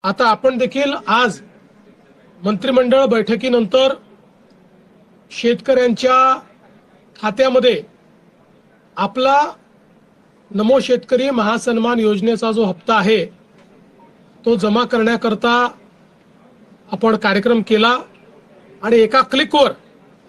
आता आपण देखील आज मंत्रिमंडळ बैठकीनंतर शेतकऱ्यांच्या खात्यामध्ये आपला नमो शेतकरी महासन्मान योजनेचा जो हप्ता आहे तो जमा करण्याकरता आपण कार्यक्रम केला आणि एका क्लिकवर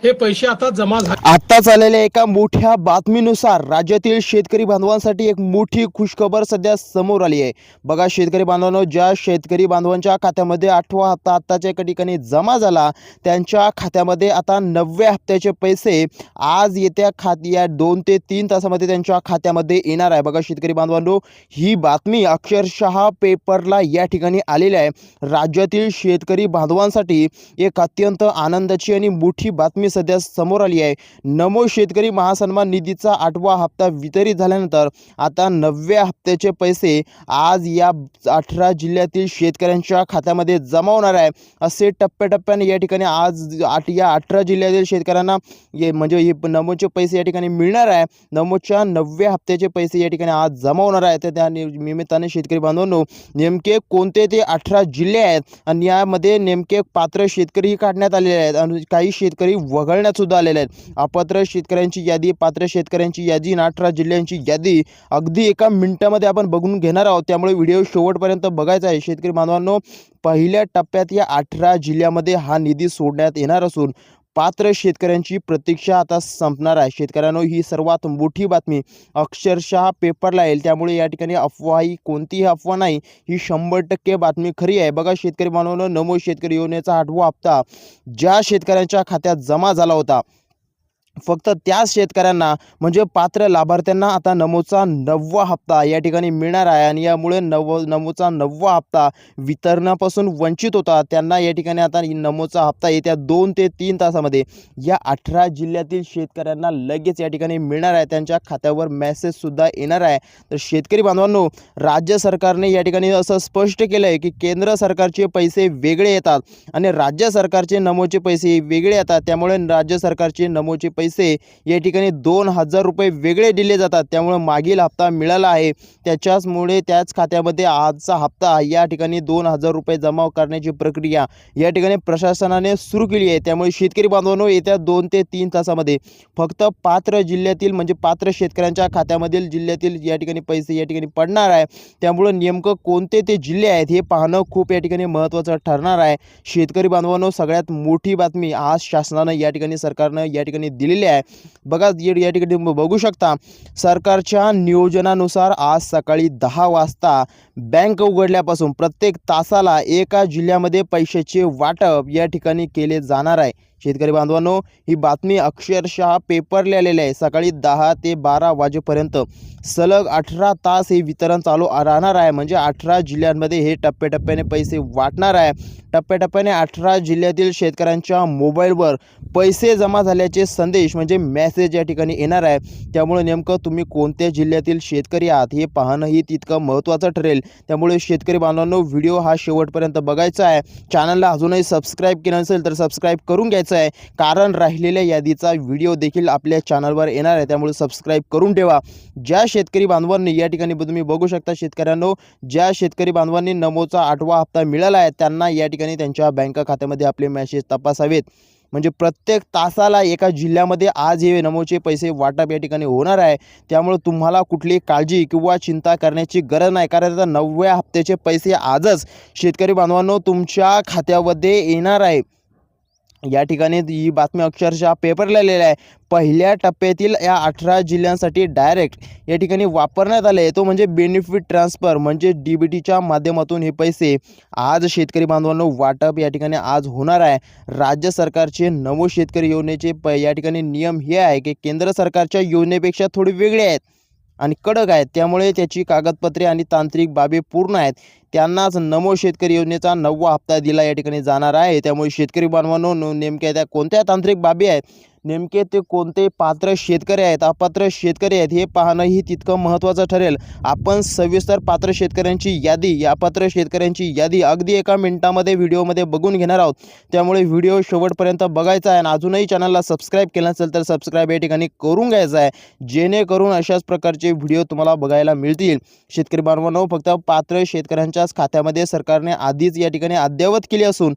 हे पैसे आता जमा झाले। आत्ताच आलेल्या एका मोठ्या बातमीनुसार राज्यातील शेतकरी बांधवांसाठी एक मोठी खुशखबर सध्या समोर आली आहे। बघा शेतकरी बांधवांनो, ज्या शेतकरी बांधवांच्या खात्यामध्ये 8वा हप्ता आत्ताच्या एका ठिकाणी जमा झाला त्यांच्या खात्यामध्ये आता 9व्या हप्त्याचे पैसे आज येत्या या 2 ते 3 तासामध्ये त्यांच्या खात्यामध्ये येणार आहे। बघा शेतकरी बांधवांनो, ही बातमी अक्षरशः पेपरला या ठिकाणी आलेली आहे। राज्यातील शेतकरी बांधवांसाठी एक अत्यंत आनंदाची आणि मोठी बातमी सध्या समोर आली आहे। नमो शेतकरी महासन्मान निधीचा 8वा हप्ता वितरित झाल्यानंतर आता 9व्या हप्त्याचे पैसे आज या 18 जिल्ह्यातील शेतकऱ्यांच्या खात्यामध्ये जमा होणार आहे। असे टप्प्याटप्प्याने या ठिकाणी आज या 18 जिल्ह्यातील शेतकऱ्यांना म्हणजे नमोचे पैसे या ठिकाणी मिळणार आहे। नमोच्या 9व्या हप्त्याचे पैसे या ठिकाणी आज जमा होणार आहेत। तर त्या निमित्ताने शेतकरी बांधवांनो, नेमके कोणते ते 18 जिल्हे आहेत आणि यामध्ये नेमके पात्र शेतकरी काढण्यात आलेले आहेत आणि काही शेतकरी वगळण्यात सुद्धा आलेले आहेत। अपात्र शेतकऱ्यांची यादी, पात्र शेतकऱ्यांची यादी, 18 जिल्ह्यांची यादी अगदी एका मिनिटामध्ये आपण बघून घेणार आहोत, त्यामुळे व्हिडिओ शेवटपर्यंत बघायचा आहे। शेतकरी बांधवांनो, पहिल्या टप्प्यात या 18 जिल्ह्यामध्ये हा निधी सोडण्यात येणार असून पात्र शेतकऱ्यांची प्रतीक्षा आता संपणार आहे। शेतकऱ्यांनो, ही सर्वात मोठी बातमी अक्षरशः पेपरला येईल, त्यामुळे या ठिकाणी अफवाही कोणतीही अफवा नाही, ही 100% बातमी खरी आहे। बघा शेतकरी बांधवांनो, नमो शेतकरी योजनेचा 8वा हप्ता ज्या शेतकऱ्यांच्या खात्यात जमा झाला होता फक्त त्याच शेतकऱ्यांना म्हणजे पात्र लाभार्थ्यांना आता नमोचा 9वा हप्ता या ठिकाणी मिळणार आहे आणि यामुळे नमोचा 9वा हप्ता वितरणापासून वंचित होता त्यांना या ठिकाणी आता नमोचा हप्ता येत्या 2 ते 3 तासामध्ये या 18 जिल्ह्यातील शेतकऱ्यांना लगेच या ठिकाणी मिळणार आहे। त्यांच्या खात्यावर मेसेज सुद्धा येणार आहे। तर शेतकरी बांधवांनो, राज्य सरकारने या ठिकाणी असं स्पष्ट केलं आहे की केंद्र सरकारचे पैसे वेगळे येतात आणि राज्य सरकारचे नमोचे पैसे वेगळे येतात, त्यामुळे राज्य सरकारचे नमोचे पैसे या ठिकाणी 2000 रुपये वेगळे दिले जातात। त्यामुळे मागील हप्ता मिळाला आहे त्याच्यामुळे त्याच खात्यामध्ये आजचा हप्ता या ठिकाणी 2000 रुपये जमा करण्याची प्रक्रिया या ठिकाणी प्रशासनाने सुरू केली आहे। त्यामुळे शेतकरी बांधवांनो, येत्या 2 ते 3 तासामध्ये फक्त पात्र जिल्ह्यातील म्हणजे पात्र शेतकऱ्यांच्या खात्यामधील जिल्ह्यातील या ठिकाणी पैसे या ठिकाणी पडणार आहे। त्यामुळे नेमकं कोणते ते जिल्हे आहेत हे पाहणं खूप या ठिकाणी महत्त्वाचं ठरणार आहे। शेतकरी बांधवांनो, सगळ्यात मोठी बातमी आज शासनानं या ठिकाणी सरकारनं या ठिकाणी दिलेली आहे। बघा या ठिकाणी बघू शकता, सरकारच्या नियोजनानुसार आज सकाळी 10 वाजता बँक उघडल्यापासून प्रत्येक तासाला एका जिल्ह्यामध्ये पैशाचे वाटप या ठिकाणी केले जाणार आहे। शेतकरी बांधवांनो, ही बातमी अक्षरशः पेपरला आलेली आहे। सकाळी 10 ते 12 वाजेपर्यंत सलग 18 तास हे वितरण चालू राहणार आहे। म्हणजे 18 जिल्ह्यांमध्ये हे टप्प्याटप्प्याने पैसे वाटणार आहे। टप्प्याटप्प्याने 18 जिल्ह्यातील शेतकऱ्यांच्या मोबाईलवर पैसे जमा झाल्याचे संदेश म्हणजे मेसेज या ठिकाणी येणार आहे। त्यामुळे नेमकं तुम्ही कोणत्या जिल्ह्यातील शेतकरी आहात हे पाहणंही तितकं महत्त्वाचं ठरेल। त्यामुळे शेतकरी बांधवांनो, व्हिडिओ हा शेवटपर्यंत बघायचा आहे। चॅनलला अजूनही सबस्क्राईब केलं नसेल तर सबस्क्राईब करून घ्यायचं आहे, कारण राहिलेल्या यादीचा व्हिडिओ देखील आपल्या चॅनलवर येणार आहे। त्यामुळे सबस्क्राईब करून ठेवा। ज्या शेतकरी बांधवांनी या ठिकाणी तुम्ही बघू शकता, शेतकऱ्यांनो, ज्या शेतकरी बांधवांनी नमोचा 8वा हप्ता मिळाला आहे त्यांना या ठिकाणी त्यांच्या बँक खात्यामध्ये आपले मेसेज तपासावेत। म्हणजे प्रत्येक तासाला एका जिल्ह्यामध्ये आज हे नमोचे पैसे वाटप या ठिकाणी होणार आहे। त्यामुळे तुम्हाला कुठली काळजी किंवा चिंता करण्याची गरज नाही, कारण आता 9व्या हप्त्याचे पैसे आजच शेतकरी बांधवांनो तुमच्या खात्यामध्ये येणार आहे। या ठिकाणी ही बातमी अक्षरशः पेपरला आलेली आहे। पहिल्या टप्प्यातील या 18 जिल्ह्यांसाठी डायरेक्ट या ठिकाणी वापरण्यात आले तो म्हणजे बेनिफिट ट्रान्सफर म्हणजे DBTच्या माध्यमातून हे पैसे आज शेतकरी बांधवांनो वाटप या ठिकाणी आज होणार आहे। राज्य सरकारचे नमो शेतकरी योजनेचे या ठिकाणी नियम हे आहे की केंद्र सरकारच्या योजनेपेक्षा थोडे वेगळे आहेत आणि कडक आहेत, त्यामुळे त्याची कागदपत्रे आणि तांत्रिक बाबी पूर्ण आहेत। त्यांनाच नमो शेतकरी योजनेचा 9वा हप्ता दिला या ठिकाणी जाणार आहे। त्यामुळे शेतकरी बांधवांनो, नेमक्या त्या कोणत्या तांत्रिक बाबी आहेत, नेमके ते कोणते पात्र शेतकरी आहेत, अपात्र शेतकरी आहेत हे पाहणंही तितकं महत्त्वाचं ठरेल। आपण सविस्तर पात्र शेतकऱ्यांची यादी, अपात्र शेतकऱ्यांची यादी अगदी एका मिनिटामध्ये व्हिडिओमध्ये बघून घेणार आहोत। त्यामुळे व्हिडिओ शेवटपर्यंत बघायचा आहे आणि अजूनही चॅनलला सबस्क्राईब केलं नसेल तर सबस्क्राईब या ठिकाणी करून घ्यायचं आहे, जेणेकरून अशाच प्रकारचे व्हिडिओ तुम्हाला बघायला मिळतील। शेतकरी बांधवांनो, फक्त पात्र शेतकऱ्यांच्या तुमच्याच खात्यामध्ये सरकारने आधीच या ठिकाणी अद्ययावत केली असून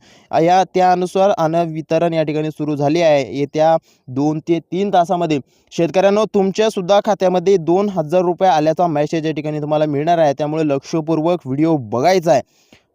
त्यानुसार वितरण या ठिकाणी सुरू झाले आहे. येत्या 2 ते 3 तासामध्ये शेतकऱ्यांनो तुमच्यासुद्धा खात्यामध्ये 2,000 रुपये आल्याचा मेसेज या ठिकाणी तुम्हाला मिळणार आहे. त्यामुळे लक्षपूर्वक व्हिडिओ बघायचा आहे.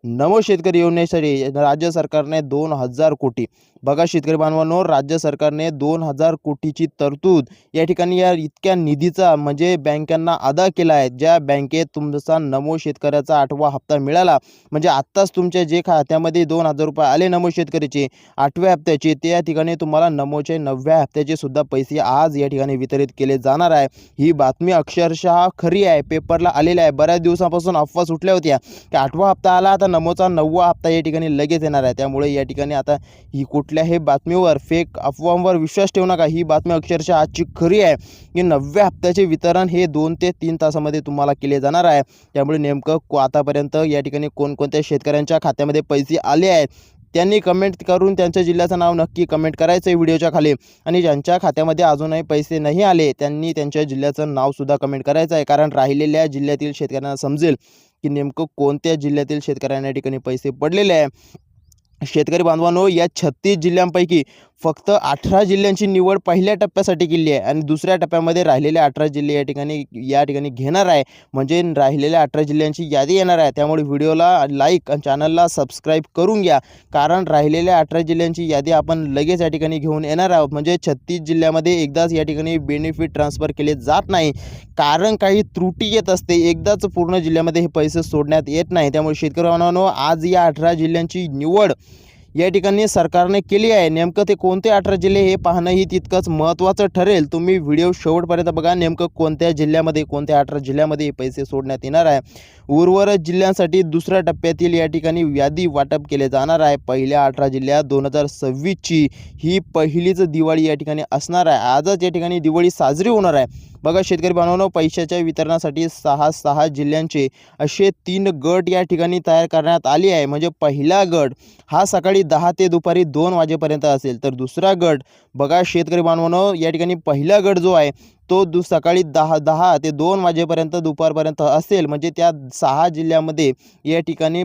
नमो शेतकरी योजनेसाठी राज्य सरकारने 2,000 कोटी, बघा शेतकरी बांधवांनो, राज्य सरकारने 2,000 कोटीची तरतूद या ठिकाणी या इतक्या निधीचा म्हणजे बँकांना अदा केला आहे. ज्या बँकेत तुमचा नमो शेतकऱ्याचा 8वा हप्ता मिळाला, म्हणजे आत्ताच तुमच्या जे खात्यामध्ये 2,000 रुपये आले नमो शेतकरीचे 8व्या हप्त्याचे, त्या ठिकाणी तुम्हाला नमोचे 9व्या हप्त्याचे सुद्धा पैसे आज या ठिकाणी वितरित केले जाणार आहे. ही बातमी अक्षरशः खरी आहे, पेपरला आलेली आहे. बऱ्याच दिवसापासून अफवा सुटल्या होत्या की 8वा हप्ता आला, आता नमोचा 9वा हप्ता या ठिकाणी लगेच येणार आहे. त्यामुळे या ठिकाणी आता ही कुठल्याही बातमीवर, फेक अफवांवर विश्वास ठेवू नका. ही बातमी अक्षरशः आजची खरी आहे की 9व्या हप्त्याचे वितरण हे 2 ते 3 तासामध्ये तुम्हाला केले जाणार आहे. त्यामुळे नेमकं आतापर्यंत या ठिकाणी कोणकोणत्या शेतकऱ्यांच्या खात्यामध्ये पैसे आले आहेत त्यांनी कमेंट करून त्यांच्या जिल्ह्याचं नाव नक्की कमेंट करायचं आहे व्हिडिओच्या खाली. आणि ज्यांच्या खात्यामध्ये अजूनही पैसे नाही आले त्यांनी त्यांच्या जिल्ह्याचं नावसुद्धा कमेंट करायचं आहे, कारण राहिलेल्या जिल्ह्यातील शेतकऱ्यांना समजेल की नेमकं कोणत्या जिल्ह्यातील शेतकऱ्यांना या ठिकाणी पैसे पडलेले आहे. शेतकरी बांधवांनो, या 36 जिल्ह्यांपैकी फक्त 18 जिल्ह्यांची निवड पहिल्या टप्प्यासाठी केली आहे आणि दुसऱ्या टप्प्यामध्ये राहिलेले 18 जिल्हे या ठिकाणी घेणार आहे. म्हणजे राहिलेल्या 18 जिल्ह्यांची यादी येणार आहे. त्यामुळे व्हिडिओला लाईक आणि चॅनलला सबस्क्राईब करून घ्या, कारण राहिलेल्या 18 जिल्ह्यांची यादी आपण लगेच या ठिकाणी घेऊन येणार आहोत. म्हणजे 36 जिल्ह्यामध्ये एकदाच या ठिकाणी बेनिफिट ट्रान्सफर केले जात नाही, कारण काही त्रुटी येत असते. एकदाच पूर्ण जिल्ह्यामध्ये हे पैसे सोडण्यात येत नाही. त्यामुळे शेतकरी बांधवांनो, आज या 18 जिल्ह्यांची निवड या ठिकाणी सरकारने केली आहे. नेमकं ते कोणते 18 जिल्हे हे पाहणंही तितकंच महत्त्वाचं ठरेल. तुम्ही व्हिडिओ शेवटपर्यंत बघा, नेमकं कोणत्या 18 जिल्ह्यामध्ये पैसे सोडण्यात येणार आहे. उर्वरित जिल्ह्यांसाठी दुसऱ्या टप्प्यातील या ठिकाणी यादी वाटप केले जाणार आहे. पहिल्या 18 जिल्ह्यात 2026ची ही पहिलीच दिवाळी या ठिकाणी असणार आहे. आजच या ठिकाणी दिवाळी साजरी होणार आहे. बघा शेतकरी बांधवांनो, पैशाच्या वितरणासाठी 6 जिल्ह्यांचे असे 3 गट या ठिकाणी तयार करण्यात आले आहे. म्हणजे पहिला गट हा सकाळी 10 ते दुपारी 2 वाजेपर्यंत असेल, तर दुसरा गट बघा शेतकरी बांधवांनो, या ठिकाणी पहिला गट जो आहे तो सकाळी 10 ते 2 वाजेपर्यंत दुपारपर्यंत असेल. म्हणजे त्या 6 जिल्ह्यामध्ये या ठिकाणी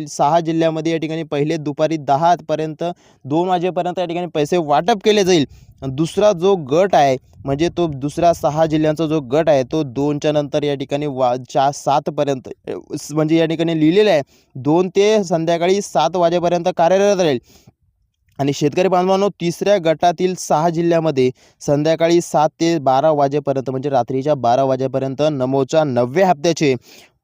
6 जिल्ह्यामध्ये या ठिकाणी पहिले दुपारी 10 पर्यंत 2 वाजेपर्यंत या ठिकाणी पैसे वाटप केले जाईल. दुसरा जो गट आहे म्हणजे तो दुसरा 6 जिल्ह्यांचा जो गट आहे तो 2च्या नंतर या ठिकाणी 7 पर्यंत, म्हणजे या ठिकाणी लिहिलेलं आहे 2 ते संध्याकाळी 7 वाजेपर्यंत कार्यरत राहील. आणि शेतकरी बांधवांनो, तिसऱ्या गटातील 6 जिल्ह्यामध्ये संध्याकाळी 7 ते 12 वाजेपर्यंत, म्हणजे रात्रीच्या 12 वाजेपर्यंत नमोच्या 9व्या हप्त्याचे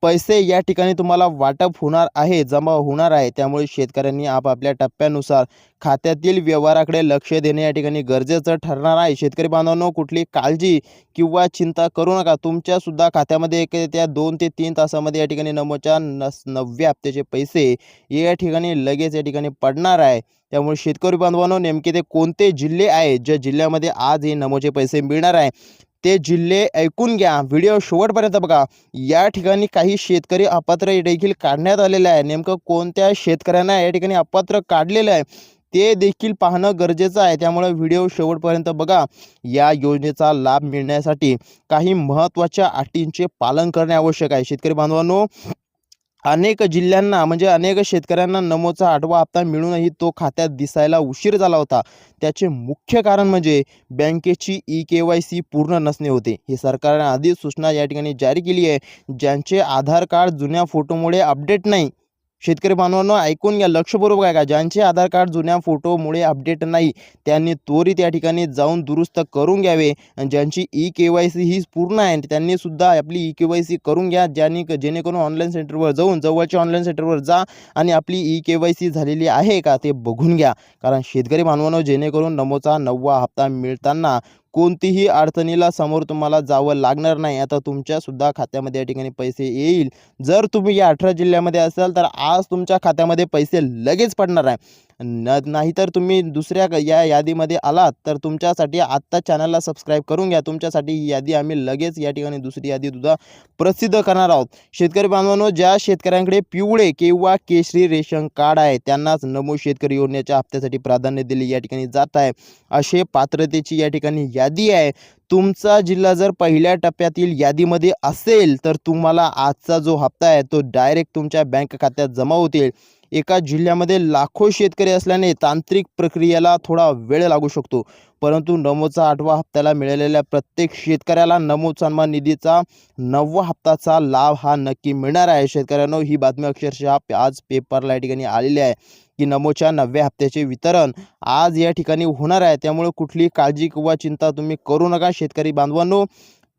पैसे या ठिकाणी तुम्हाला वाटप होणार आहे, जमा होणार आहे. त्यामुळे शेतकऱ्यांनी आपापल्या टप्प्यानुसार खात्यातील व्यवहाराकडे लक्ष देणे या ठिकाणी गरजेचं ठरणार आहे. शेतकरी बांधवांनो, कुठली काळजी किंवा चिंता करू नका. तुमच्यासुद्धा खात्यामध्ये त्या 2 ते 3 तासामध्ये या ठिकाणी नमोच्या 9व्या हप्त्याचे पैसे या ठिकाणी लगेच या ठिकाणी पडणार आहे. त्यामुळे शेतकरी बांधवांनो, नेमके ते कोणते जिल्हे आहेत ज्या जिल्ह्यामध्ये आज हे नमोचे पैसे मिळणार आहे ते जिल्हे ऐकून घ्या. व्हिडिओ शेवटपर्यंत बघा. या ठिकाणी काही शेतकरी अपात्र देखील काढण्यात आलेले आहे. नेमकं कोणत्या शेतकऱ्यांना या ठिकाणी अपात्र काढलेलं आहे ते देखील पाहणं गरजेचं आहे. त्यामुळे व्हिडिओ शेवटपर्यंत बघा. या योजनेचा लाभ मिळण्यासाठी काही महत्त्वाच्या अटींचे पालन करणे आवश्यक आहे. शेतकरी बांधवांनो, अनेक जिल्ह्यांना म्हणजे अनेक शेतकऱ्यांना नमोचा 8वा हप्ता मिळूनही तो खात्यात दिसायला उशीर झाला होता. त्याचे मुख्य कारण म्हणजे बँकेची KYC पूर्ण नसणे होते. हे सरकारने आधीच सूचना या ठिकाणी जारी केली आहे. ज्यांचे आधार कार्ड जुन्या फोटोमुळे अपडेट नाही, शेतकरी बांधवांनो ऐकून घ्या, लक्षपूर्वक ऐका. ज्यांचे आधार कार्ड जुन्या फोटोमुळे अपडेट नाही त्यांनी त्वरित या ठिकाणी जाऊन दुरुस्त करून घ्यावे. आणि ज्यांची KYC ही पूर्ण आहे त्यांनी सुद्धा आपली KYC करून घ्या. जेणेकरून ऑनलाईन सेंटरवर जाऊन, जवळच्या ऑनलाईन सेंटरवर जा आणि आपली KYC झालेली आहे का ते बघून घ्या. कारण शेतकरी बांधवांनो, जेणेकरून नमोचा 9वा हप्ता मिळताना कोणतीही अडचणीला समोर तुम्हाला जावं लागणार नाही. आता तुमच्यासुद्धा खात्यामध्ये या ठिकाणी पैसे येईल. जर तुम्ही या 18 जिल्ह्यामध्ये असाल तर आज तुमच्या खात्यामध्ये पैसे लगेच पडणार आहे. नाहीतर तुम्ही दुसऱ्या या यादीमध्ये आलात तर तुमच्यासाठी आत्ता चॅनलला सबस्क्राईब करून घ्या. तुमच्यासाठी ही यादी आम्ही लगेच या ठिकाणी दुसरी यादी सुद्धा प्रसिद्ध करणार आहोत. शेतकरी बांधवांनो, ज्या शेतकऱ्यांकडे पिवळे किंवा केशरी रेशन कार्ड आहे त्यांनाच नमो शेतकरी योजनेच्या हप्त्यासाठी प्राधान्य दिले या ठिकाणी जात आहे. असे पात्रतेची या ठिकाणी यादी आहे. तुमचा जिल्हा जर पहिल्या टप्प्यातील यादीमध्ये असेल तर तुम्हाला आजचा जो हप्ता आहे तो डायरेक्ट तुमच्या बँक खात्यात जमा होतील. एका जिल्ह्यामध्ये लाखो शेतकरी असल्याने तांत्रिक प्रक्रियेला थोडा वेळ लागू शकतो, परंतु नमोचा 8वा हप्त्याला मिळालेल्या प्रत्येक शेतकऱ्याला नमो सन्मान निधीचा 9वा हप्ताचा लाभ हा नक्की मिळणार आहे. शेतकऱ्यांनो, ही बातमी अक्षरशः आज पेपरला या ठिकाणी आलेली आहे की नमोच्या 9व्या हप्त्याचे वितरण आज या ठिकाणी होणार आहे. त्यामुळे कुठली काळजी किंवा चिंता तुम्ही करू नका. शेतकरी बांधवांनो,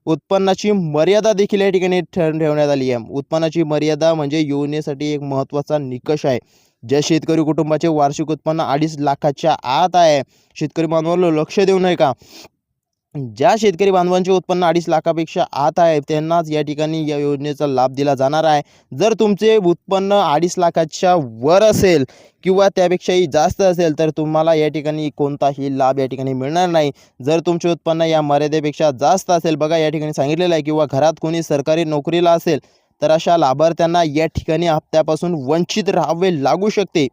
उत्पन्नाची मर्यादा देखील या ठिकाणी ठेवण्यात आली आहे. उत्पन्नाची मर्यादा म्हणजे योजनेसाठी एक महत्त्वाचा निकष आहे. ज्या शेतकरी कुटुंबाचे वार्षिक उत्पन्न 2.5 लाखाच्या आत आहे, शेतकरी बांधवांनो लक्ष देऊ नये का, ज्या शेतकरी बांधवांचे उत्पन्न 2.5 लाखापेक्षा आत आहे त्यांनाच या ठिकाणी या योजनेचा लाभ दिला जाणार आहे. जर तुमचे उत्पन्न 2.5 लाखाच्या वर असेल किंवा त्यापेक्षाही जास्त असेल तर तुम्हाला या ठिकाणी कोणताही लाभ या ठिकाणी मिळणार नाही. जर तुमचे उत्पन्न या मर्यादेपेक्षा जास्त असेल, बघा या ठिकाणी सांगितलेलं आहे, किंवा घरात कोणी सरकारी नोकरीला असेल तर अशा लाभार्थ्यांना या ठिकाणी हप्त्यापासून वंचित राहावे लागू शकते.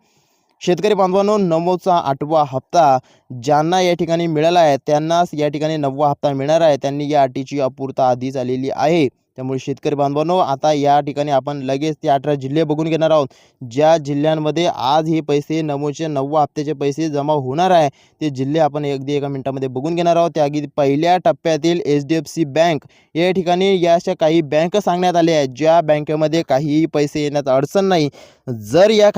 शेतकरी बांधवांनो, नमोचा 8वा हप्ता ज्यांना या ठिकाणी मिळाला आहे त्यांनाच या ठिकाणी 9वा हप्ता मिळणार आहे. त्यांनी या अटीची अपूर्तता आधीच आलेली आहे. त्यामुळे शेतकरी बांधवांनो, आता या ठिकाणी आपण लगेच ते 18 जिल्हे बघून घेणार आहोत. ज्या जिल्ह्यांमध्ये आज हे पैसे नमोचे 9व्या हप्त्याचे पैसे जमा होणार आहे ते जिल्हे आपण अगदी एका मिनिटामध्ये बघून घेणार आहोत. त्या अगदी पहिल्या टप्प्यातील HDFC बँक या ठिकाणी या अशा काही बँक सांगण्यात आल्या आहेत ज्या बँकेमध्ये काहीही पैसे येण्यात अडचण नाही. जर या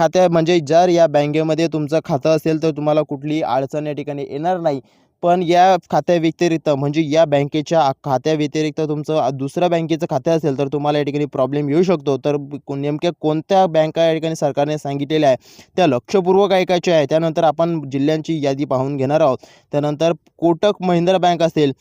जर या बँकेमध्ये तुमचं खातं असेल तर तुम्हाला कुठलीही अडचण या ठिकाणी येणार नाही. पण या खात्या व्यतिरिक्त म्हणजे या बँकेच्या खात्या व्यतिरिक्त तुमचं दुसऱ्या बँकेचं खातं असेल तर तुम्हाला या ठिकाणी प्रॉब्लेम येऊ शकतो. तर नेमक्या कोणत्या बँका या ठिकाणी सरकारने सांगितलेल्या आहे त्या लक्षपूर्वक ऐकायच्या आहे. त्यानंतर आपण जिल्ह्यांची यादी पाहून घेणार आहोत. त्यानंतर कोटक महिंद्रा बँक असेल,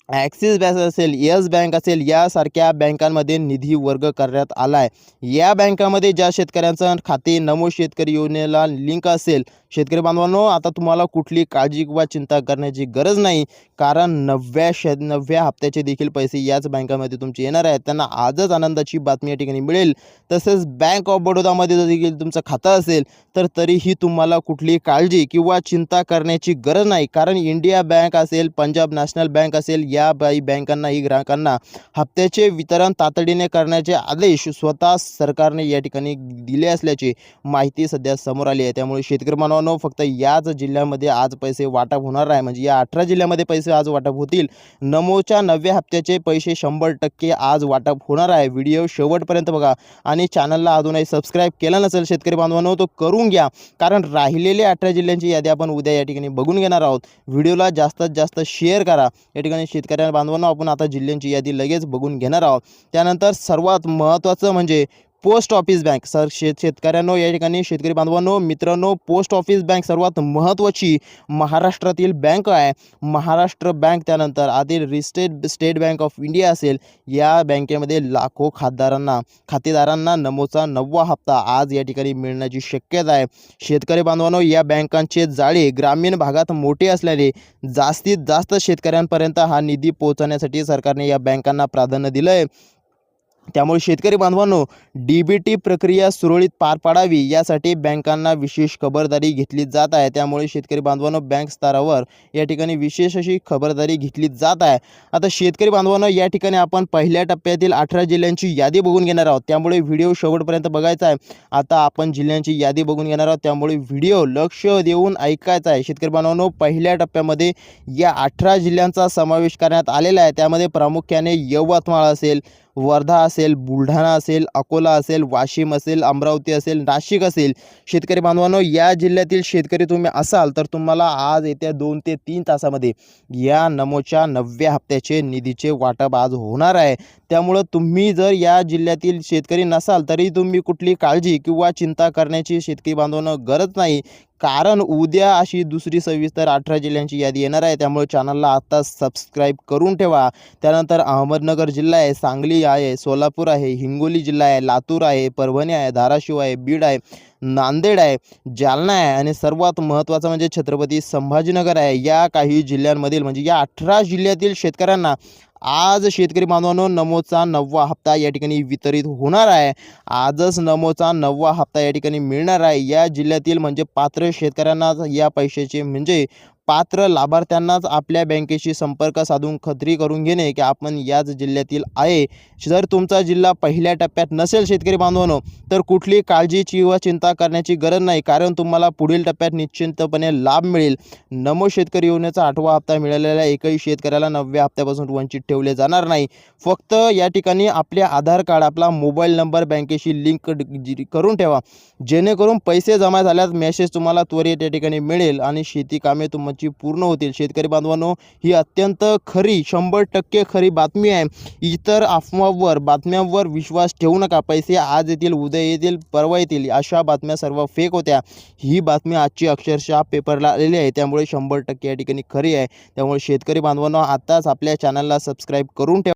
ॲक्सिस बँक असेल, येस बँक असेल, यासारख्या बँकांमध्ये निधी वर्ग करण्यात आला आहे. या बँकामध्ये ज्या शेतकऱ्यांचं खाते नमो शेतकरी योजनेला लिंक असेल, शेतकरी बांधवांनो, आता तुम्हाला कुठली काळजी किंवा चिंता करण्याची गरज नाही, कारण 9व्या हप्त्याचे देखील पैसे याच बँकामध्ये तुमचे येणार आहेत. त्यांना आजच आनंदाची बातमी या ठिकाणी मिळेल. तसेच बँक ऑफ बडोदामध्ये जर देखील तुमचं खातं असेल तर तरीही तुम्हाला कुठली काळजी किंवा चिंता करण्याची गरज नाही, कारण इंडिया बँक असेल, पंजाब नॅशनल बँक असेल, या बँकांनाही ग्राहकांना हप्त्याचे वितरण तातडीने करण्याचे आदेश स्वतः सरकारने या ठिकाणी दिले असल्याची माहिती सध्या समोर आली आहे. त्यामुळे शेतकरी बांधवांनो, फक्त याच जिल्ह्यामध्ये आज पैसे वाटप होणार आहे. म्हणजे या 18 जिल्ह्यामध्ये पैसे आज वाटप होतील. नमोच्या 9व्या हप्त्याचे पैसे 100% आज वाटप होणार आहे. व्हिडिओ शेवटपर्यंत बघा आणि चॅनलला अजूनही सबस्क्राईब केलं नसेल शेतकरी बांधवांनो तो करून घ्या, कारण राहिलेले 18 जिल्ह्यांची यादी आपण उद्या या ठिकाणी बघून घेणार आहोत. व्हिडिओला जास्तीत जास्त शेअर करा. या ठिकाणी शेतकऱ्या बांधवांनो, आपण आता जिल्ह्यांची यादी लगेच बघून घेणार आहोत. त्यानंतर सर्वात महत्त्वाचं म्हणजे पोस्ट ऑफिस बँक. शेतकऱ्यांनो, या ठिकाणी शेतकरी बांधवांनो, मित्रांनो, पोस्ट ऑफिस बँक सर्वात महत्त्वाची महाराष्ट्रातील बँक आहे. महाराष्ट्र बँक, त्यानंतर आधी स्टेट बँक ऑफ इंडिया असेल, या बँकेमध्ये लाखो खातेदारांना नमोचा 9वा हप्ता आज या ठिकाणी मिळण्याची शक्यता आहे. शेतकरी बांधवांनो, या बँकांचे जाळे ग्रामीण भागात मोठे असल्याने जास्तीत जास्त शेतकऱ्यांपर्यंत हा निधी पोहोचवण्यासाठी सरकारने या बँकांना प्राधान्य दिलं आहे. त्यामुळे शेतकरी बांधवांनो, DBT प्रक्रिया सुरळीत पार पाडावी यासाठी बँकांना विशेष खबरदारी घेतली जात आहे. त्यामुळे शेतकरी बांधवांनो, बँक स्तरावर या ठिकाणी विशेष अशी खबरदारी घेतली जात आहे. आता शेतकरी बांधवांनो, या ठिकाणी आपण पहिल्या टप्प्यातील 18 जिल्ह्यांची यादी बघून घेणार आहोत. त्यामुळे व्हिडिओ शेवटपर्यंत बघायचा आहे. आता आपण जिल्ह्यांची यादी बघून घेणार आहोत, त्यामुळे व्हिडिओ लक्ष देऊन ऐकायचा आहे. शेतकरी बांधवांनो, पहिल्या टप्प्यामध्ये या 18 जिल्ह्यांचा समावेश करण्यात आलेला आहे. त्यामध्ये प्रामुख्याने यवतमाळ असेल, वर्धा असेल, बुलढाणा असेल, अकोला असेल, वाशिम असेल, अमरावती असेल, नाशिक असेल. शेतकरी बांधवांनो, या जिल्ह्यातील शेतकरी तुम्ही असाल तर तुम्हाला आज येत्या 2 ते 3 तासामध्ये या नमोच्या 9व्या हप्त्याचे निधीचे वाटप आज होणार आहे. त्यामुळं तुम्ही जर या जिल्ह्यातील शेतकरी नसाल तरी तुम्ही कुठली काळजी किंवा चिंता करण्याची शेतकरी बांधवांनो गरज नाही. कारण उद्या अशी दुसरी सविस्तर 18 जिल्ह्यांची यादी येणार आहे. त्यामुळे चॅनलला आत्ताच सबस्क्राईब करून ठेवा. त्यानंतर अहमदनगर जिल्हा आहे, सांगली आहे, सोलापूर आहे, हिंगोली जिल्हा आहे, लातूर आहे, परभणी आहे, धाराशिव आहे, बीड आहे, नांदेड आहे, जालना आहे आणि सर्वात महत्त्वाचं म्हणजे छत्रपती संभाजीनगर आहे. या काही जिल्ह्यांमधील म्हणजे या 18 जिल्ह्यातील शेतकऱ्यांना आज शेतकरी बांधवांनो नमोचा 9वा हप्ता या ठिकाणी वितरित होणार आहे. आजच नमोचा 9वा हप्ता या ठिकाणी मिळणार आहे. या जिल्ह्यातील म्हणजे पात्र शेतकऱ्यांनाच या पैशाचे म्हणजे पात्र लाभार्थ्यांनाच आपल्या बँकेशी संपर्क साधून खात्री करून घेणे की आपण याच जिल्ह्यातील आहे. जर तुमचा जिल्हा पहिल्या टप्प्यात नसेल शेतकरी बांधवांनो तर कुठली काळजी किंवा चिंता करण्याची गरज नाही. कारण तुम्हाला पुढील टप्प्यात निश्चितपणे लाभ मिळेल. नमो शेतकरी योजनेचा 8वा हप्ता मिळालेल्या एकही शेतकऱ्याला 9व्या हप्त्यापासून वंचित ठेवले जाणार नाही. फक्त या ठिकाणी आपले आधार कार्ड, आपला मोबाईल नंबर बँकेशी लिंक करून ठेवा. जेणेकरून पैसे जमा झाल्यास मेसेज तुम्हाला त्वरित या ठिकाणी मिळेल आणि शेती कामे तुमची पूर्ण होतील. शेतकरी बांधवांनो, ही अत्यंत खरी 100% खरी बातमी आहे. इतर अफवांवर बातम्यांवर विश्वास ठेवू नका. पैसे आज येतील, उद्या येतील, परवा येतील अशा बातम्या सर्व फेक होत्या. ही बातमी आजची अक्षरशः पेपरला आलेली आहे. त्यामुळे 100% या ठिकाणी खरी आहे. त्यामुळे शेतकरी बांधवांनो आताच आपल्या चॅनलला सबस्क्राईब करून ठेवा.